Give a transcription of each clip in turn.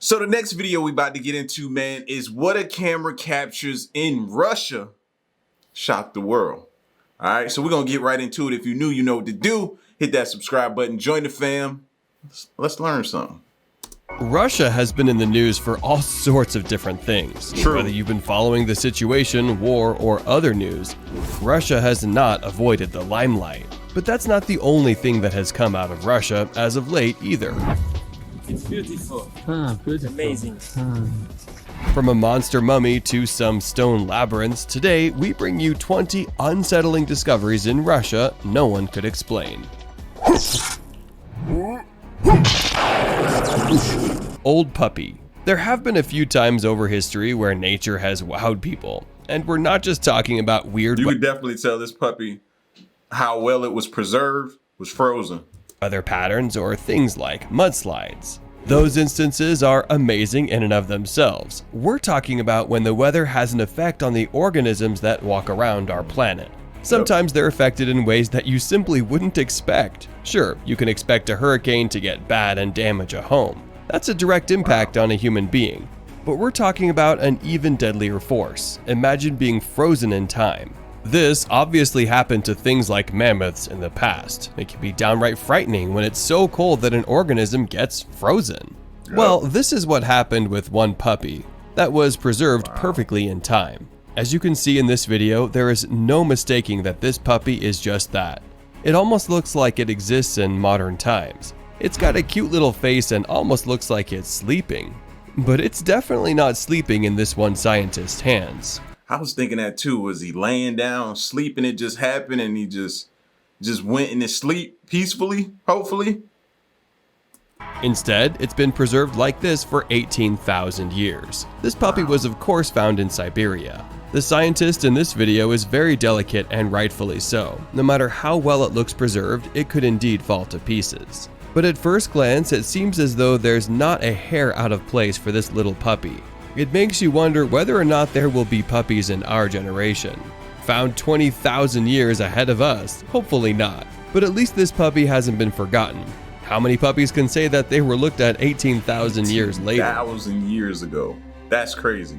So the next video we about to get into, man, is what a camera captures in Russia shocked the world. All right, so we're gonna get right into it. If you're new, you know what to do. Hit that subscribe button, join the fam. Let's learn something. Russia has been in the news for all sorts of different things. True. Whether you've been following the situation, war, or other news, Russia has not avoided the limelight. But that's not the only thing that has come out of Russia as of late either. It's beautiful. Beautiful. Amazing. From a monster mummy to some stone labyrinths, today we bring you 20 unsettling discoveries in Russia no one could explain. Old puppy. There have been a few times over history where nature has wowed people, and we're not just talking about weird. You could definitely tell this puppy how well it was preserved was frozen. Weather patterns or things like mudslides. Those instances are amazing in and of themselves. We're talking about when the weather has an effect on the organisms that walk around our planet. Sometimes they're affected in ways that you simply wouldn't expect. Sure, you can expect a hurricane to get bad and damage a home. That's a direct impact on a human being. But we're talking about an even deadlier force. Imagine being frozen in time. This obviously happened to things like mammoths in the past. It can be downright frightening when it's so cold that an organism gets frozen. Well, this is what happened with one puppy that was preserved perfectly in time. As you can see in this video, there is no mistaking that this puppy is just that. It almost looks like it exists in modern times. It's got a cute little face and almost looks like it's sleeping. But it's definitely not sleeping in this one scientist's hands. I was thinking that too. Was he laying down, sleeping? It just happened, and he just went in his sleep peacefully, hopefully. Instead, it's been preserved like this for 18,000 years. This puppy was of course found in Siberia. The scientist in this video is very delicate and rightfully so. No matter how well it looks preserved, it could indeed fall to pieces. But at first glance, it seems as though there's not a hair out of place for this little puppy. It makes you wonder whether or not there will be puppies in our generation. Found 20,000 years ahead of us? Hopefully not. But at least this puppy hasn't been forgotten. How many puppies can say that they were looked at 18,000 years later? 1,000 years ago. That's crazy.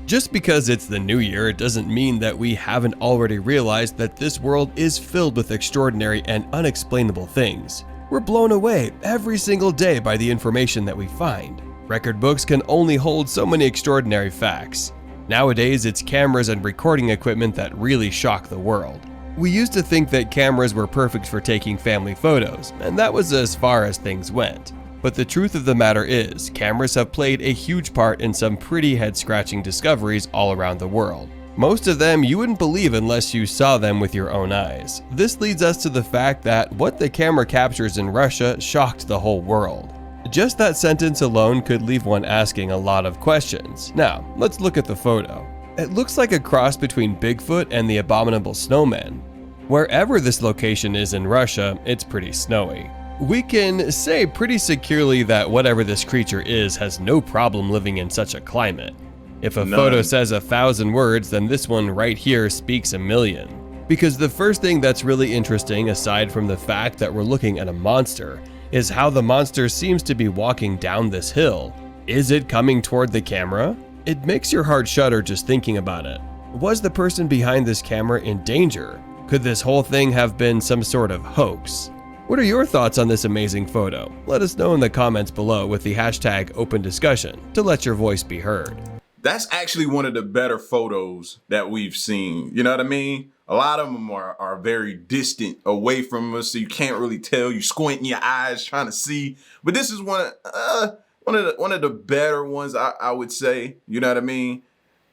Just because it's the new year, it doesn't mean that we haven't already realized that this world is filled with extraordinary and unexplainable things. We're blown away every single day by the information that we find. Record books can only hold so many extraordinary facts. Nowadays, it's cameras and recording equipment that really shock the world. We used to think that cameras were perfect for taking family photos, and that was as far as things went. But the truth of the matter is, cameras have played a huge part in some pretty head-scratching discoveries all around the world. Most of them you wouldn't believe unless you saw them with your own eyes. This leads us to the fact that what the camera captures in Russia shocked the whole world. Just that sentence alone could leave one asking a lot of questions. Now, let's look at the photo. It looks like a cross between Bigfoot and the abominable snowman. Wherever this location is in Russia, it's pretty snowy. We can say pretty securely that whatever this creature is has no problem living in such a climate. If a photo says 1,000 words, then this one right here speaks 1,000,000. Because the first thing that's really interesting, aside from the fact that we're looking at a monster, is how the monster seems to be walking down this hill. Is it coming toward the camera? It makes your heart shudder just thinking about it. Was the person behind this camera in danger? Could this whole thing have been some sort of hoax? What are your thoughts on this amazing photo? Let us know in the comments below with the hashtag #OpenDiscussion to let your voice be heard. That's actually one of the better photos that we've seen. You know what I mean? A lot of them are very distant away from us, so you can't really tell. You squinting your eyes trying to see. But this is one of the better ones, I would say. You know what I mean?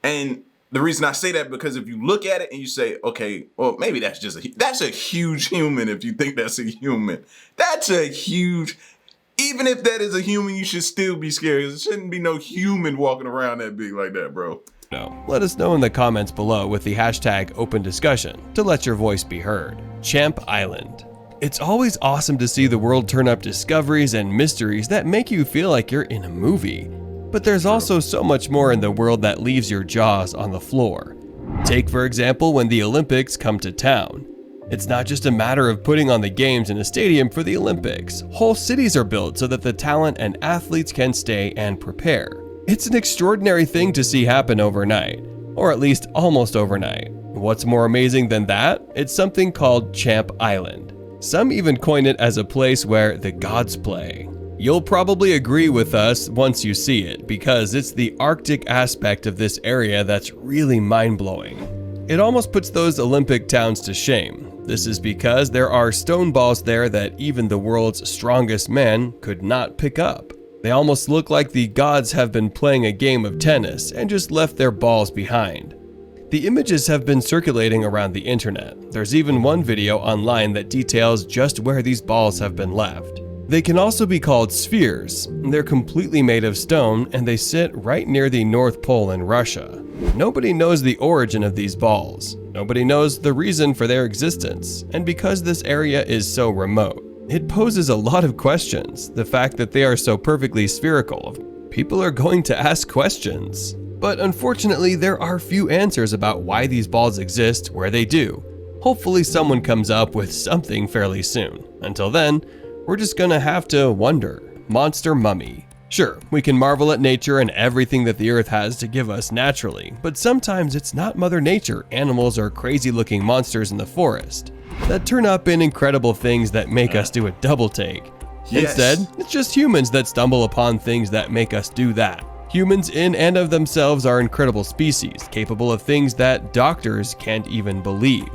And the reason I say that, because if you look at it and you say, okay, well, maybe that's a huge human. If you think that's a human, that's a huge. Even if that is a human, you should still be scared. There shouldn't be no human walking around that big like that, bro. Let us know in the comments below with the hashtag #OpenDiscussion to let your voice be heard. Champ Island. It's always awesome to see the world turn up discoveries and mysteries that make you feel like you're in a movie. But there's also so much more in the world that leaves your jaws on the floor. Take for example when the Olympics come to town. It's not just a matter of putting on the games in a stadium for the Olympics. Whole cities are built so that the talent and athletes can stay and prepare. It's an extraordinary thing to see happen overnight, or at least almost overnight. What's more amazing than that? It's something called Champ Island. Some even coin it as a place where the gods play. You'll probably agree with us once you see it, because it's the Arctic aspect of this area that's really mind-blowing. It almost puts those Olympic towns to shame. This is because there are stone balls there that even the world's strongest man could not pick up. They almost look like the gods have been playing a game of tennis and just left their balls behind. The images have been circulating around the internet. There's even one video online that details just where these balls have been left. They can also be called spheres. They're completely made of stone and they sit right near the North Pole in Russia. Nobody knows the origin of these balls. Nobody knows the reason for their existence. And because this area is so remote, it poses a lot of questions. The fact that they are so perfectly spherical, people are going to ask questions. But unfortunately, there are few answers about why these balls exist where they do. Hopefully someone comes up with something fairly soon. Until then, we're just gonna have to wonder. Monster mummy. Sure, we can marvel at nature and everything that the earth has to give us naturally, but sometimes it's not Mother Nature, animals or crazy looking monsters in the forest that turn up in incredible things that make us do a double take. Yes. Instead, it's just humans that stumble upon things that make us do that. Humans in and of themselves are incredible species, capable of things that doctors can't even believe.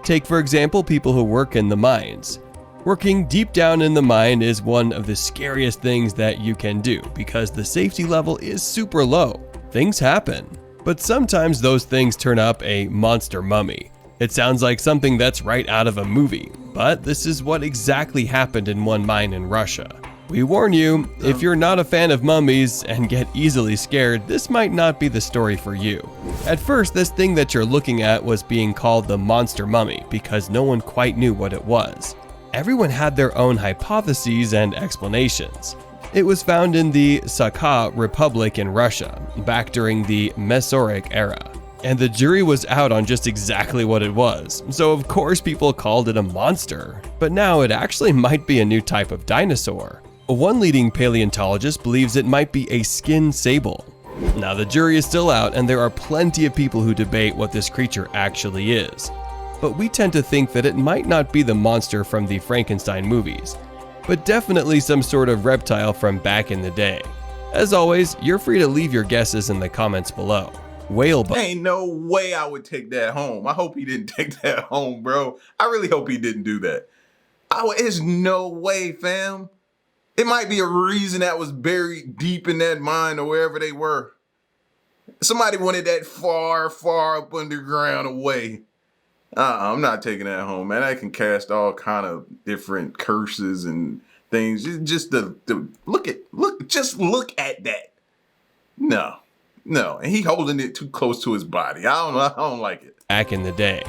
Take for example people who work in the mines. Working deep down in the mine is one of the scariest things that you can do because the safety level is super low. Things happen, but sometimes those things turn up a monster mummy. It sounds like something that's right out of a movie, but this is what exactly happened in one mine in Russia. We warn you, if you're not a fan of mummies and get easily scared, this might not be the story for you. At first, this thing that you're looking at was being called the monster mummy because no one quite knew what it was. Everyone had their own hypotheses and explanations. It was found in the Sakha Republic in Russia, back during the Mesozoic era. And the jury was out on just exactly what it was, so of course people called it a monster. But now it actually might be a new type of dinosaur. One leading paleontologist believes it might be a skin sable. Now the jury is still out and there are plenty of people who debate what this creature actually is. But we tend to think that it might not be the monster from the Frankenstein movies, but definitely some sort of reptile from back in the day. As always, you're free to leave your guesses in the comments below. Whalebone. Ain't no way I would take that home. I hope he didn't take that home, bro. I really hope he didn't do that. There's no way, fam. It might be a reason that was buried deep in that mine or wherever they were. Somebody wanted that far, far up underground away. I'm not taking that home, man. I can cast all kind of different curses and things. Just look at that. No. And he holding it too close to his body. I don't like it. Back in the day.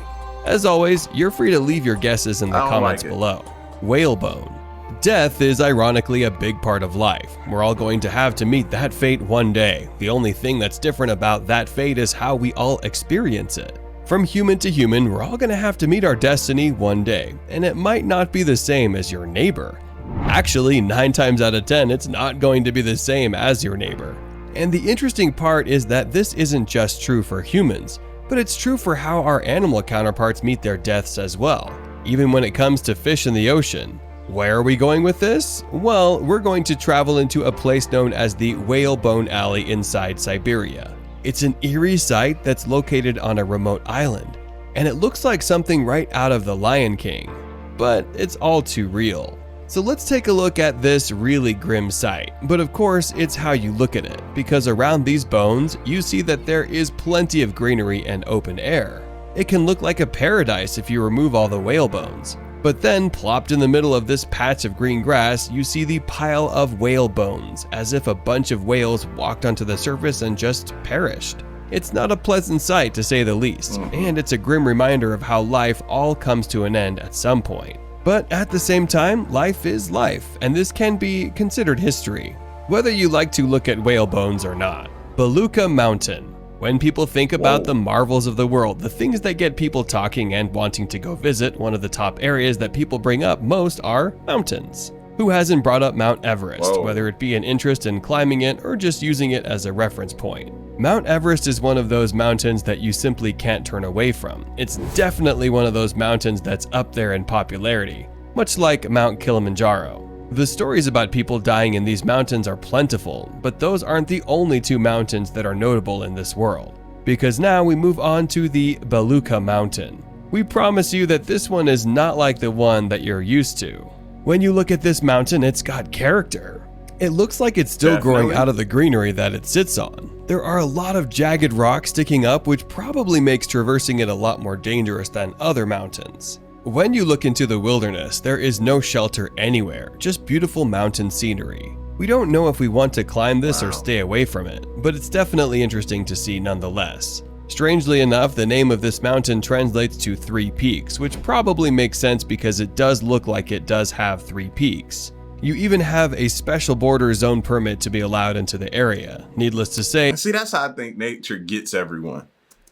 As always, you're free to leave your guesses in the comments below. Whalebone. Death is ironically a big part of life. We're all going to have to meet that fate one day. The only thing that's different about that fate is how we all experience it. From human to human, we're all going to have to meet our destiny one day, and it might not be the same as your neighbor. Actually, 9 times out of 10, it's not going to be the same as your neighbor. And the interesting part is that this isn't just true for humans, but it's true for how our animal counterparts meet their deaths as well, even when it comes to fish in the ocean. Where are we going with this? Well, we're going to travel into a place known as the Whalebone Alley inside Siberia. It's an eerie site that's located on a remote island, and it looks like something right out of The Lion King, but it's all too real. So let's take a look at this really grim sight, but of course it's how you look at it, because around these bones you see that there is plenty of greenery and open air. It can look like a paradise if you remove all the whale bones. But then, plopped in the middle of this patch of green grass, you see the pile of whale bones, as if a bunch of whales walked onto the surface and just perished. It's not a pleasant sight to say the least, and it's a grim reminder of how life all comes to an end at some point. But at the same time, life is life, and this can be considered history, whether you like to look at whale bones or not. Baluka Mountain. When people think about the marvels of the world, the things that get people talking and wanting to go visit, one of the top areas that people bring up most are mountains. Who hasn't brought up Mount Everest, whether it be an interest in climbing it or just using it as a reference point? Mount Everest is one of those mountains that you simply can't turn away from. It's definitely one of those mountains that's up there in popularity, much like Mount Kilimanjaro. The stories about people dying in these mountains are plentiful, but those aren't the only two mountains that are notable in this world. Because now we move on to the Baluka Mountain. We promise you that this one is not like the one that you're used to. When you look at this mountain, it's got character. It looks like it's still growing out of the greenery that it sits on. There are a lot of jagged rocks sticking up, which probably makes traversing it a lot more dangerous than other mountains. When you look into the wilderness, there is no shelter anywhere, just beautiful mountain scenery. We don't know if we want to climb this or stay away from it, but it's definitely interesting to see nonetheless. Strangely enough, the name of this mountain translates to 3 peaks, which probably makes sense because it does look like it does have 3 peaks. You even have a special border zone permit to be allowed into the area. Needless to say, see, that's how I think nature gets everyone.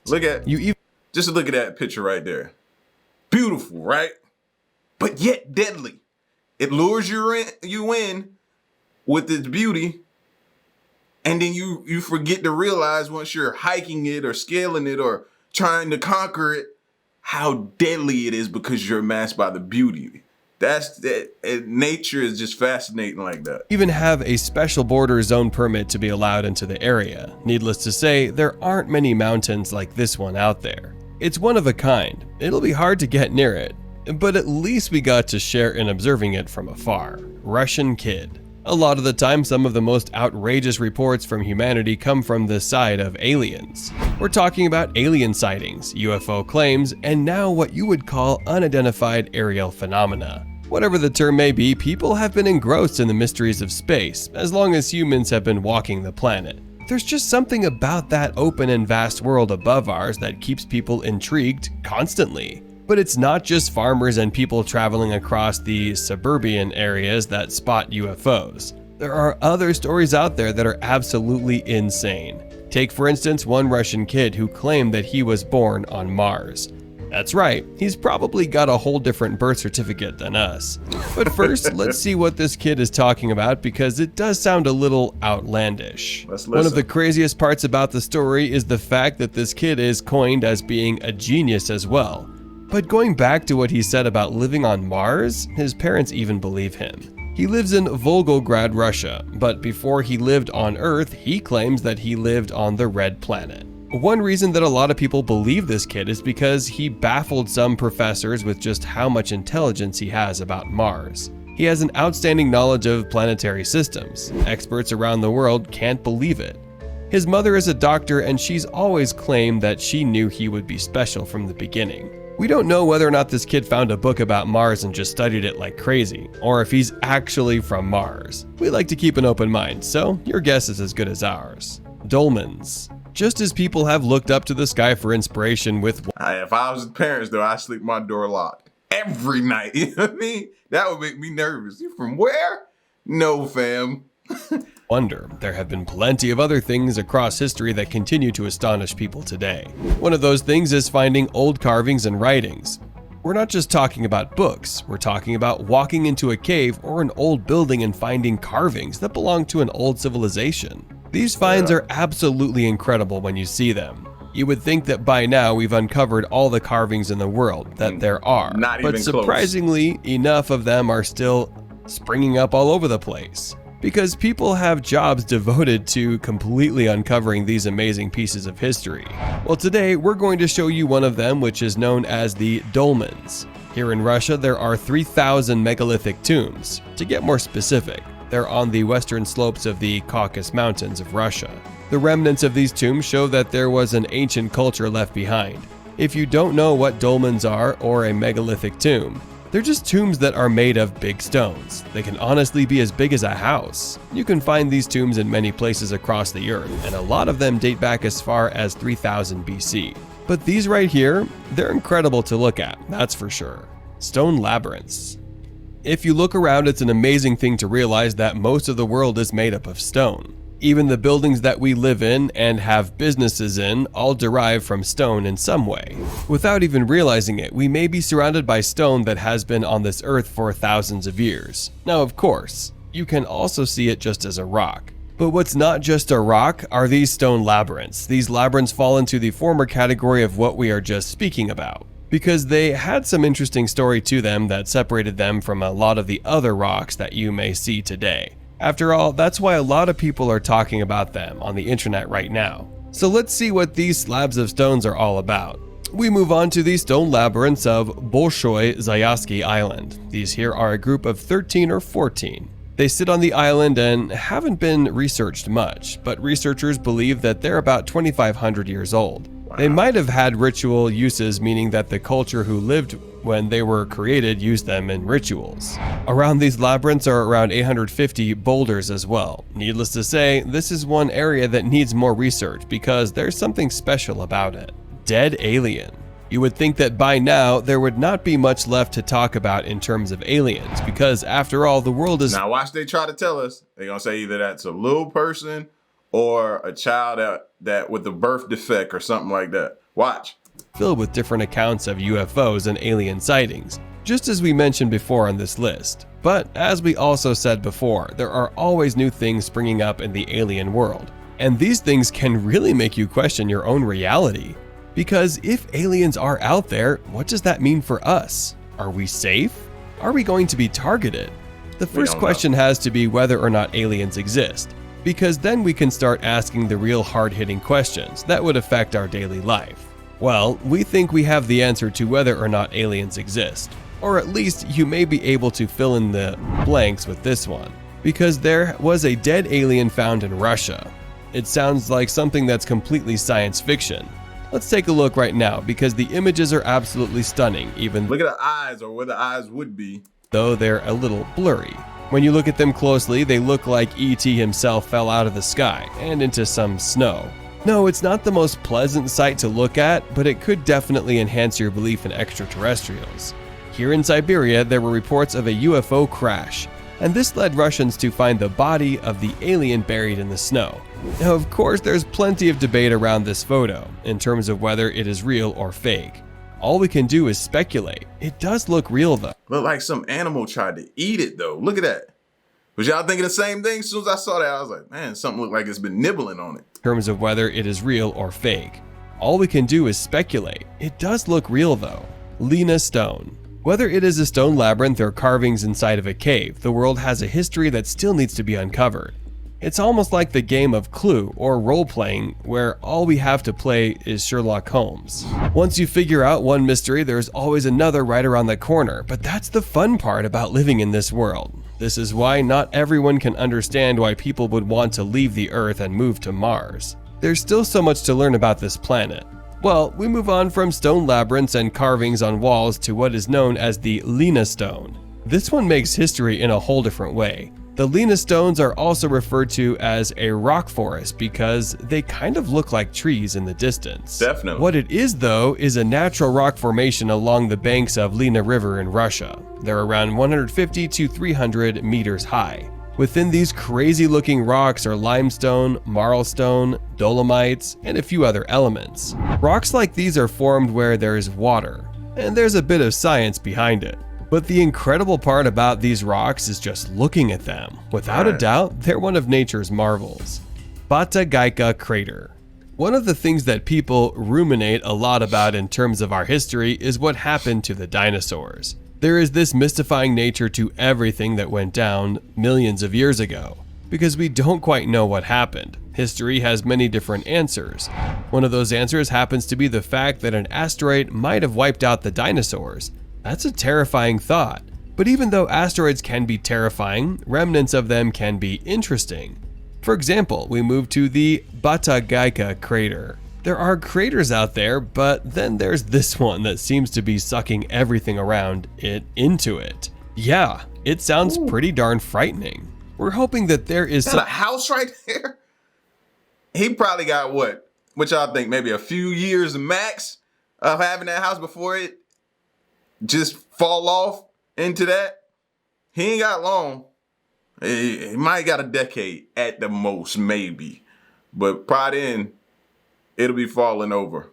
Just look at that picture right there. Beautiful, right? But yet deadly. It lures you in with its beauty, and then you forget to realize once you're hiking it or scaling it or trying to conquer it, how deadly it is because you're masked by the beauty. Nature is just fascinating like that. Even have a special border zone permit to be allowed into the area. Needless to say, there aren't many mountains like this one out there. It's one of a kind. It'll be hard to get near it, but at least we got to share in observing it from afar. Russian Kid. A lot of the time, some of the most outrageous reports from humanity come from the side of aliens. We're talking about alien sightings, UFO claims, and now what you would call unidentified aerial phenomena. Whatever the term may be, people have been engrossed in the mysteries of space, as long as humans have been walking the planet. There's just something about that open and vast world above ours that keeps people intrigued constantly. But it's not just farmers and people traveling across the suburban areas that spot UFOs. There are other stories out there that are absolutely insane. Take for instance one Russian kid who claimed that he was born on Mars. That's right, he's probably got a whole different birth certificate than us. But first, let's see what this kid is talking about because it does sound a little outlandish. One of the craziest parts about the story is the fact that this kid is coined as being a genius as well. But going back to what he said about living on Mars, his parents even believe him. He lives in Volgograd, Russia, but before he lived on Earth, he claims that he lived on the Red Planet. One reason that a lot of people believe this kid is because he baffled some professors with just how much intelligence he has about Mars. He has an outstanding knowledge of planetary systems. Experts around the world can't believe it. His mother is a doctor and she's always claimed that she knew he would be special from the beginning. We don't know whether or not this kid found a book about Mars and just studied it like crazy, or if he's actually from Mars. We like to keep an open mind, so your guess is as good as ours. Dolmens. Just as people have looked up to the sky for inspiration with... If I was his parents though, I'd sleep my door locked every night. You know what I mean? That would make me nervous. You from where? No, fam. Wonder, there have been plenty of other things across history that continue to astonish people today. One of those things is finding old carvings and writings. We're not just talking about books, we're talking about walking into a cave or an old building and finding carvings that belong to an old civilization. These finds are absolutely incredible when you see them. You would think that by now we've uncovered all the carvings in the world that there are, but surprisingly enough of them are still springing up all over the place. Because people have jobs devoted to completely uncovering these amazing pieces of history. Well, today we're going to show you one of them, which is known as the Dolmens. Here in Russia, there are 3,000 megalithic tombs. To get more specific, they're on the western slopes of the Caucasus Mountains of Russia. The remnants of these tombs show that there was an ancient culture left behind. If you don't know what dolmens are or a megalithic tomb, they're just tombs that are made of big stones. They can honestly be as big as a house. You can find these tombs in many places across the earth, and a lot of them date back as far as 3000 BC. But these right here, they're incredible to look at, that's for sure. Stone labyrinths. If you look around, it's an amazing thing to realize that most of the world is made up of stone. Even the buildings that we live in and have businesses in all derive from stone in some way. Without even realizing it, we may be surrounded by stone that has been on this earth for thousands of years. Now, of course, you can also see it just as a rock. But what's not just a rock are these stone labyrinths. These labyrinths fall into the former category of what we are just speaking about, because they had some interesting story to them that separated them from a lot of the other rocks that you may see today. After all, that's why a lot of people are talking about them on the internet right now. So let's see what these slabs of stones are all about. We move on to the stone labyrinths of Bolshoi Zayatsky Island. These here are a group of 13 or 14. They sit on the island and haven't been researched much, but researchers believe that they're about 2,500 years old. They might have had ritual uses, meaning that the culture who lived when they were created used them in rituals. Around these labyrinths are around 850 boulders as well. Needless to say, this is one area that needs more research because there's something special about it. Dead alien. You would think that by now there would not be much left to talk about in terms of aliens, because after all, the world is— Now watch they try to tell us. They're gonna say either that's a little person or a child that with a birth defect or something like that. Watch. filled with different accounts of UFOs and alien sightings, just as we mentioned before on this list. But as we also said before, there are always new things springing up in the alien world. And these things can really make you question your own reality. Because if aliens are out there, what does that mean for us? Are we safe? Are we going to be targeted? The first question has to be whether or not aliens exist, because then we can start asking the real hard-hitting questions that would affect our daily life. Well, we think we have the answer to whether or not aliens exist, or at least you may be able to fill in the blanks with this one, because there was a dead alien found in Russia. It sounds like something that's completely science fiction. Let's take a look right now, because the images are absolutely stunning, even Look at the eyes, or where the eyes would be, though they're a little blurry. When you look at them closely, they look like E.T. himself fell out of the sky and into some snow. No, it's not the most pleasant sight to look at, but it could definitely enhance your belief in extraterrestrials. Here in Siberia, there were reports of a UFO crash, and this led Russians to find the body of the alien buried in the snow. Now, of course, there's plenty of debate around this photo, in terms of whether it is real or fake. All we can do is speculate. It does look real though. look like some animal tried to eat it though. Look at that. Was y'all thinking the same thing? As soon as I saw that, I was like, man, something looked like it's been nibbling on it. In terms of whether it is real or fake. All we can do is speculate. It does look real though. Lena Stone. Whether it is a stone labyrinth or carvings inside of a cave, the world has a history that still needs to be uncovered. It's almost like the game of Clue or role-playing, where all we have to play is Sherlock Holmes. Once you figure out one mystery, there's always another right around the corner, but that's the fun part about living in this world. This is why not everyone can understand why people would want to leave the Earth and move to Mars. There's still so much to learn about this planet. Well, we move on from stone labyrinths and carvings on walls to what is known as the Lena Stone. This one makes history in a whole different way. The Lena Stones are also referred to as a rock forest because they kind of look like trees in the distance. Definitely. What it is though is a natural rock formation along the banks of Lena River in Russia. They're around 150 to 300 meters high. Within these crazy looking rocks are limestone, marlstone, dolomites, and a few other elements. Rocks like these are formed where there is water, and there's a bit of science behind it. But the incredible part about these rocks is just looking at them. Without a doubt, they're one of nature's marvels. Bata Geika crater. One of the things that people ruminate a lot about in terms of our history is what happened to the dinosaurs. There is this mystifying nature to everything that went down millions of years ago, because we don't quite know what happened. History has many different answers. One of those answers happens to be the fact that an asteroid might have wiped out the dinosaurs. That's a terrifying thought. But even though asteroids can be terrifying, remnants of them can be interesting. For example, we move to the Bata Geika crater. There are craters out there, but then there's this one that seems to be sucking everything around it into it. Yeah, it sounds pretty darn frightening. We're hoping that there is a house right there. He probably got what y'all think, maybe a few years max of having that house before it just fall off into that. He ain't got long. He might got a decade at the most, maybe. But by then, it'll be falling over.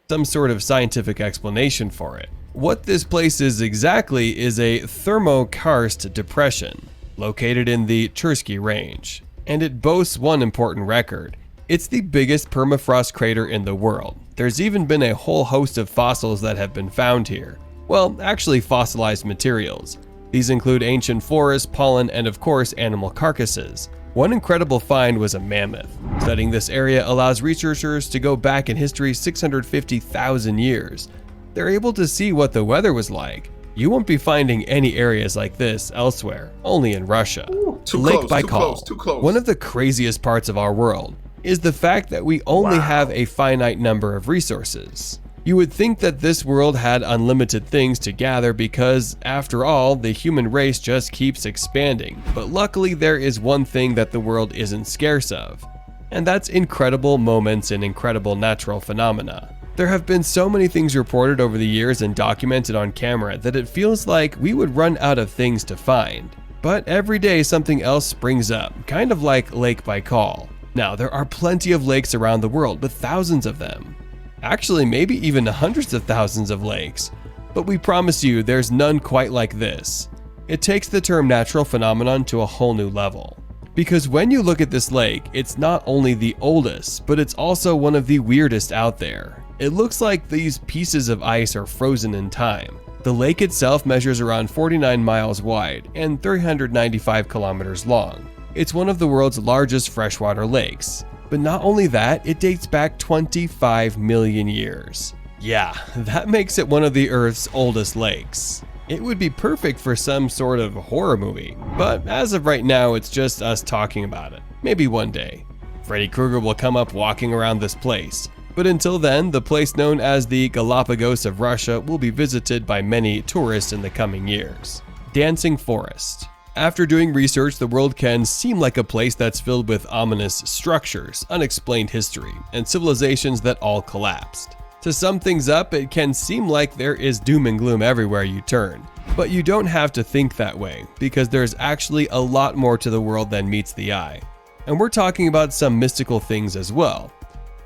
Some sort of scientific explanation for it. What this place is exactly is a thermokarst depression located in the Chersky Range, and it boasts one important record. It's the biggest permafrost crater in the world. There's even been a whole host of fossils that have been found here. Well, actually fossilized materials. These include ancient forests, pollen, and of course animal carcasses. One incredible find was a mammoth. Studying this area allows researchers to go back in history 650,000 years. They're able to see what the weather was like. You won't be finding any areas like this elsewhere, only in Russia. Lake Baikal, too close. one of the craziest parts of our world, is the fact that we only have a finite number of resources. You would think that this world had unlimited things to gather because, after all, the human race just keeps expanding. But luckily there is one thing that the world isn't scarce of, and that's incredible moments and incredible natural phenomena. There have been so many things reported over the years and documented on camera that it feels like we would run out of things to find. But every day something else springs up, kind of like Lake Baikal. Now, there are plenty of lakes around the world, with thousands of them. Actually, maybe even hundreds of thousands of lakes. But we promise you, there's none quite like this. It takes the term natural phenomenon to a whole new level. Because when you look at this lake, it's not only the oldest, but it's also one of the weirdest out there. It looks like these pieces of ice are frozen in time. The lake itself measures around 49 miles wide and 395 kilometers long. It's one of the world's largest freshwater lakes. But not only that, it dates back 25 million years. Yeah, that makes it one of the Earth's oldest lakes. It would be perfect for some sort of horror movie, but as of right now, it's just us talking about it. Maybe one day. Freddy Krueger will come up walking around this place. But until then, the place known as the Galapagos of Russia will be visited by many tourists in the coming years. Dancing Forest. After doing research, the world can seem like a place that's filled with ominous structures, unexplained history, and civilizations that all collapsed. To sum things up, it can seem like there is doom and gloom everywhere you turn. But you don't have to think that way, because there's actually a lot more to the world than meets the eye. And we're talking about some mystical things as well.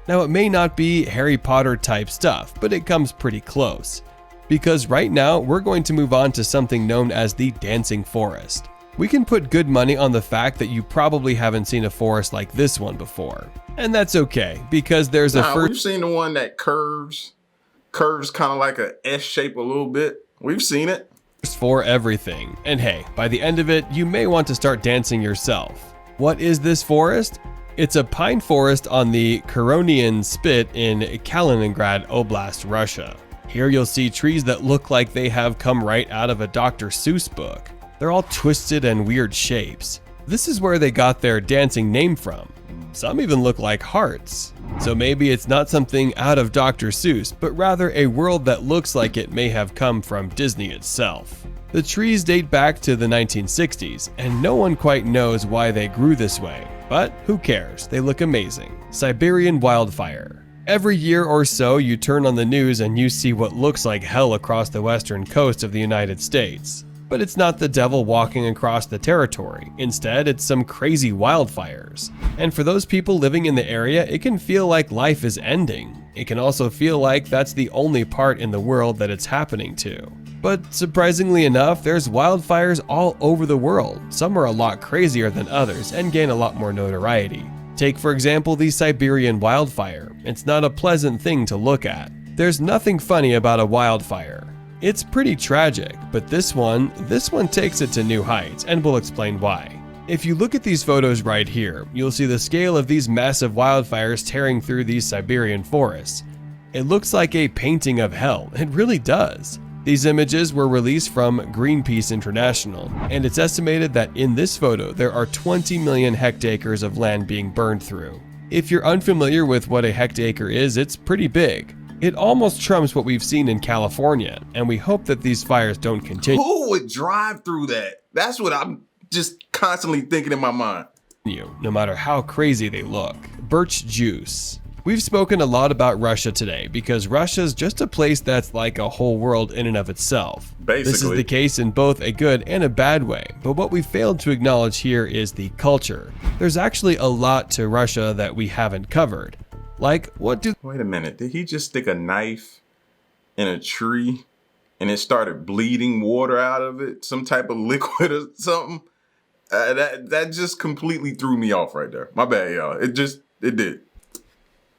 Now, it may not be Harry Potter type stuff, but it comes pretty close. Because right now, we're going to move on to something known as the Dancing Forest. We can put good money on the fact that you probably haven't seen a forest like this one before. And that's okay, because there's a We've seen the one that curves kind of like a S shape a little bit. We've seen it. For everything. And hey, by the end of it, you may want to start dancing yourself. What is this forest? It's a pine forest on the Curonian Spit in Kaliningrad Oblast, Russia. Here you'll see trees that look like they have come right out of a Dr. Seuss book. They're all twisted and weird shapes. This is where they got their dancing name from. Some even look like hearts. So maybe it's not something out of Dr. Seuss, but rather a world that looks like it may have come from Disney itself. The trees date back to the 1960s, and no one quite knows why they grew this way. But who cares? They look amazing. Siberian Wildfire. Every year or so, you turn on the news and you see what looks like hell across the western coast of the United States. But it's not the devil walking across the territory. Instead, it's some crazy wildfires. And for those people living in the area, it can feel like life is ending. It can also feel like that's the only part in the world that it's happening to. But surprisingly enough, there's wildfires all over the world. Some are a lot crazier than others and gain a lot more notoriety. Take for example the Siberian wildfire. It's not a pleasant thing to look at. There's nothing funny about a wildfire. It's pretty tragic, but this one takes it to new heights, and we'll explain why. If you look at these photos right here, you'll see the scale of these massive wildfires tearing through these Siberian forests. It looks like a painting of hell, it really does. These images were released from Greenpeace International, and it's estimated that in this photo there are 20 million hectares of land being burned through. If you're unfamiliar with what a hectare is, it's pretty big. It almost trumps what we've seen in California, and we hope that these fires don't continue. Who would drive through that? That's what I'm just constantly thinking in my mind. No matter how crazy they look. Birch Juice. We've spoken a lot about Russia today because Russia's just a place that's like a whole world in and of itself. Basically. This is the case in both a good and a bad way, but what we failed to acknowledge here is the culture. There's actually a lot to Russia that we haven't covered. Like, what do— Wait a minute, did he just stick a knife in a tree and it started bleeding water out of it? Some type of liquid or something? That just completely threw me off right there. My bad, y'all. It did.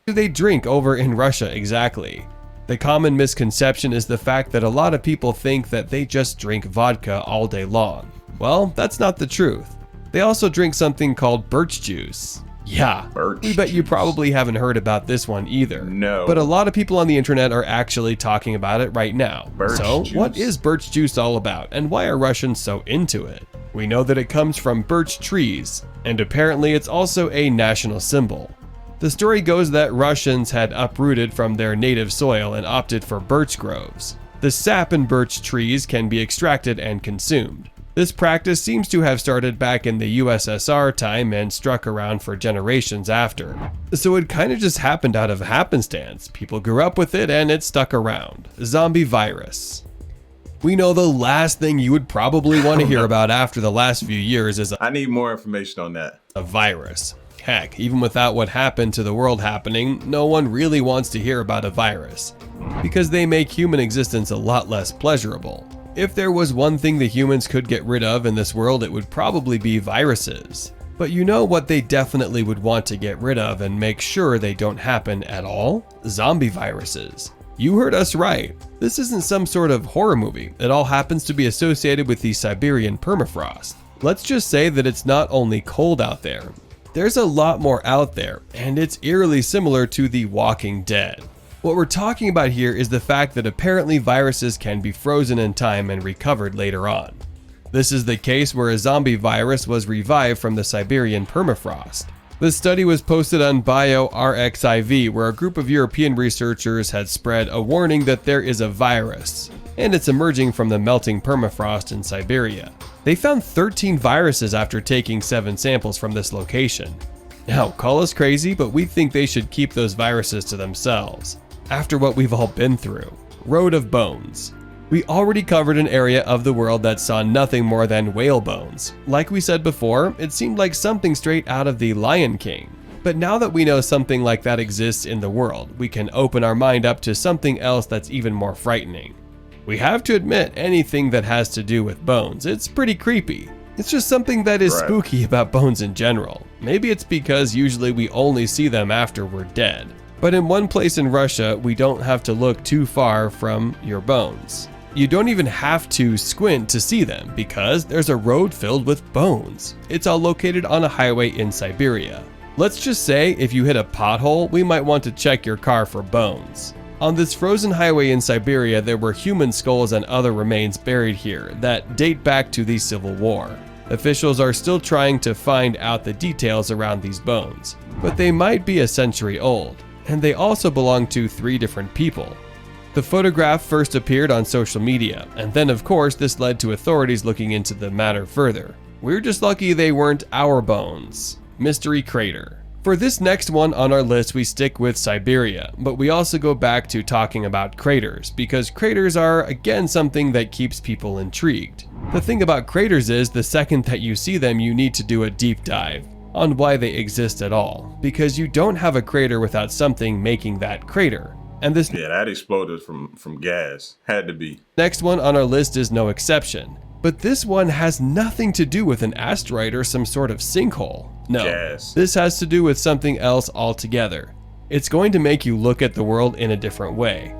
do they drink over in Russia exactly? The common misconception is the fact that a lot of people think that they just drink vodka all day long. Well, that's not the truth. They also drink something called birch juice. Yeah, we bet you probably haven't heard about this one either. No. But a lot of people on the internet are actually talking about it right now. So, juice. what is birch juice all about, and why are Russians so into it? We know that it comes from birch trees, and apparently it's also a national symbol. The story goes that Russians had uprooted from their native soil and opted for birch groves. The sap in birch trees can be extracted and consumed. This practice seems to have started back in the USSR time and struck around for generations after. So it kind of just happened out of happenstance. People grew up with it and it stuck around. Zombie virus. We know the last thing you would probably want to hear about after the last few years is I need more information on that. A virus. Heck, even without what happened to the world happening, no one really wants to hear about a virus, because they make human existence a lot less pleasurable. If there was one thing the humans could get rid of in this world, it would probably be viruses. But you know what they definitely would want to get rid of and make sure they don't happen at all? Zombie viruses. You heard us right. This isn't some sort of horror movie. It all happens to be associated with the Siberian permafrost. Let's just say that it's not only cold out there. There's a lot more out there, and it's eerily similar to The Walking Dead. What we're talking about here is the fact that apparently viruses can be frozen in time and recovered later on. This is the case where a zombie virus was revived from the Siberian permafrost. This study was posted on bioRxiv, where a group of European researchers had spread a warning that there is a virus, and it's emerging from the melting permafrost in Siberia. They found 13 viruses after taking 7 samples from this location. Now, call us crazy, but we think they should keep those viruses to themselves. After what we've all been through. Road of Bones. We already covered an area of the world that saw nothing more than whale bones. Like we said before, it seemed like something straight out of The Lion King. But now that we know something like that exists in the world, we can open our mind up to something else that's even more frightening. We have to admit, anything that has to do with bones, it's pretty creepy. It's just something that is spooky about bones in general. Maybe it's because usually we only see them after we're dead. But in one place in Russia, we don't have to look too far from your bones. You don't even have to squint to see them because there's a road filled with bones. It's all located on a highway in Siberia. Let's just say if you hit a pothole, we might want to check your car for bones. On this frozen highway in Siberia, there were human skulls and other remains buried here that date back to the Civil War. Officials are still trying to find out the details around these bones, but they might be a century old, and they also belong to 3 different people. The photograph first appeared on social media, and then of course this led to authorities looking into the matter further. We're just lucky they weren't our bones. Mystery crater. For this next one on our list, we stick with Siberia, but we also go back to talking about craters, because craters are again something that keeps people intrigued. The thing about craters is the second that you see them, you need to do a deep dive on why they exist at all, because you don't have a crater without something making that crater. And this that exploded from gas. Had to be. Next one on our list is no exception. But this one has nothing to do with an asteroid or some sort of sinkhole. No, this has to do with something else altogether. It's going to make you look at the world in a different way.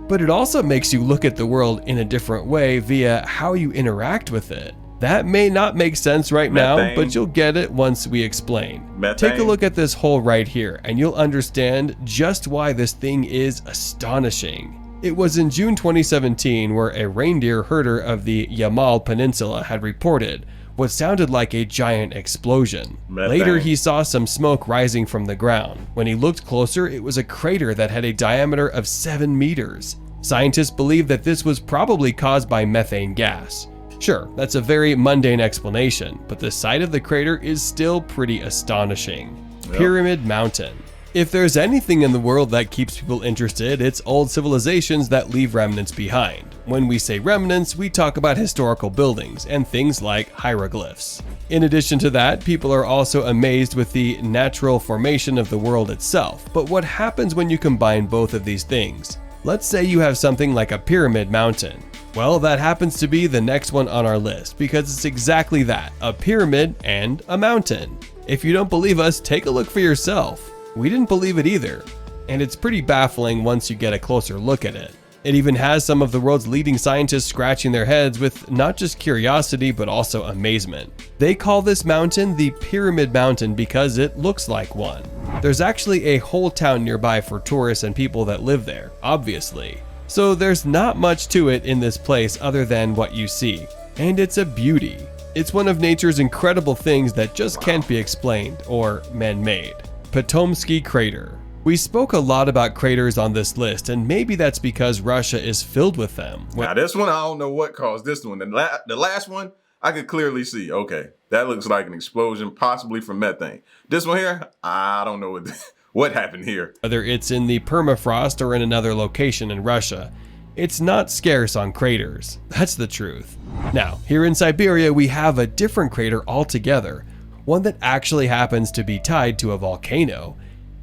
But it also makes you look at the world in a different way via how you interact with it. That may not make sense right now, but you'll get it once we explain. Take a look at this hole right here, and you'll understand just why this thing is astonishing. It was in June 2017 where a reindeer herder of the Yamal Peninsula had reported what sounded like a giant explosion. Later, he saw some smoke rising from the ground. When he looked closer, it was a crater that had a diameter of 7 meters. Scientists believe that this was probably caused by methane gas. Sure, that's a very mundane explanation, but the site of the crater is still pretty astonishing. Pyramid Mountain. If there's anything in the world that keeps people interested, it's old civilizations that leave remnants behind. When we say remnants, we talk about historical buildings and things like hieroglyphs. In addition to that, people are also amazed with the natural formation of the world itself. But what happens when you combine both of these things? Let's say you have something like a pyramid mountain. Well, that happens to be the next one on our list because it's exactly that, a pyramid and a mountain. If you don't believe us, take a look for yourself. We didn't believe it either, and it's pretty baffling once you get a closer look at it. It even has some of the world's leading scientists scratching their heads with not just curiosity but also amazement. They call this mountain the Pyramid Mountain because it looks like one. There's actually a whole town nearby for tourists and people that live there, obviously. So there's not much to it in this place other than what you see, and it's a beauty. It's one of nature's incredible things that just can't be explained or man-made. Potomsky Crater. We spoke a lot about craters on this list, and maybe that's because Russia is filled with them. Now this one, I don't know what caused this one. The last one, I could clearly see, okay, that looks like an explosion, possibly from methane. This one here, I don't know what happened here. Whether it's in the permafrost or in another location in Russia, it's not scarce on craters. That's the truth. Now, here in Siberia, we have a different crater altogether. One that actually happens to be tied to a volcano.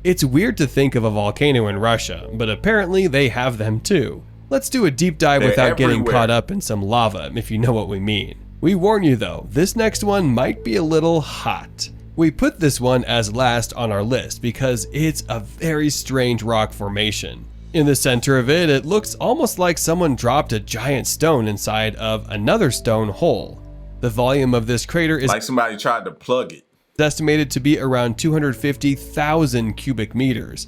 It's weird to think of a volcano in Russia, but apparently they have them too. Let's do a deep dive without getting caught up in some lava, if you know what we mean. We warn you though, this next one might be a little hot. We put this one as last on our list because it's a very strange rock formation. In the center of it, it looks almost like someone dropped a giant stone inside of another stone hole. The volume of this crater is like somebody tried to plug it. Estimated to be around 250,000 cubic meters,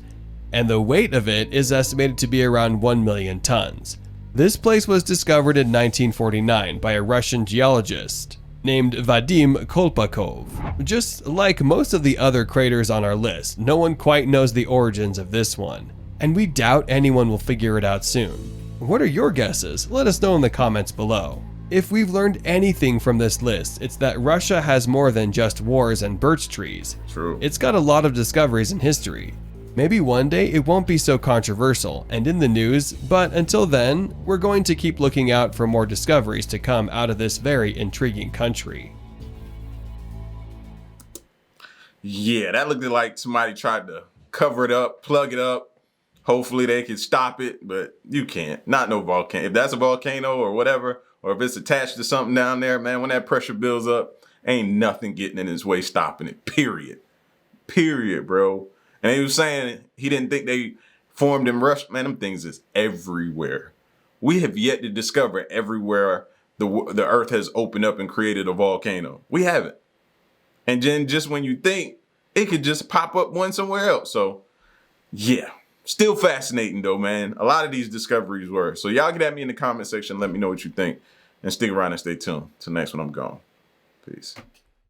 and the weight of it is estimated to be around 1 million tons. This place was discovered in 1949 by a Russian geologist named Vadim Kolpakov. Just like most of the other craters on our list, no one quite knows the origins of this one, and we doubt anyone will figure it out soon. What are your guesses? Let us know in the comments below. If we've learned anything from this list, it's that Russia has more than just wars and birch trees. True. It's got a lot of discoveries in history. Maybe one day it won't be so controversial and in the news, but until then, we're going to keep looking out for more discoveries to come out of this very intriguing country. Yeah, that looked like somebody tried to cover it up, plug it up. Hopefully they can stop it, but you can't. Not no volcano. If that's a volcano or whatever, or if it's attached to something down there, man, when that pressure builds up, ain't nothing getting in its way stopping it, period. Period, bro. And he was saying he didn't think they formed in Russia. Man, them things is everywhere. We have yet to discover everywhere the earth has opened up and created a volcano. We haven't. And then just when you think, it could just pop up one somewhere else. So, yeah. Still fascinating though, man. A lot of these discoveries were. So y'all get at me in the comment section. Let me know what you think. And stick around and stay tuned. Till next one, I'm gone. Peace.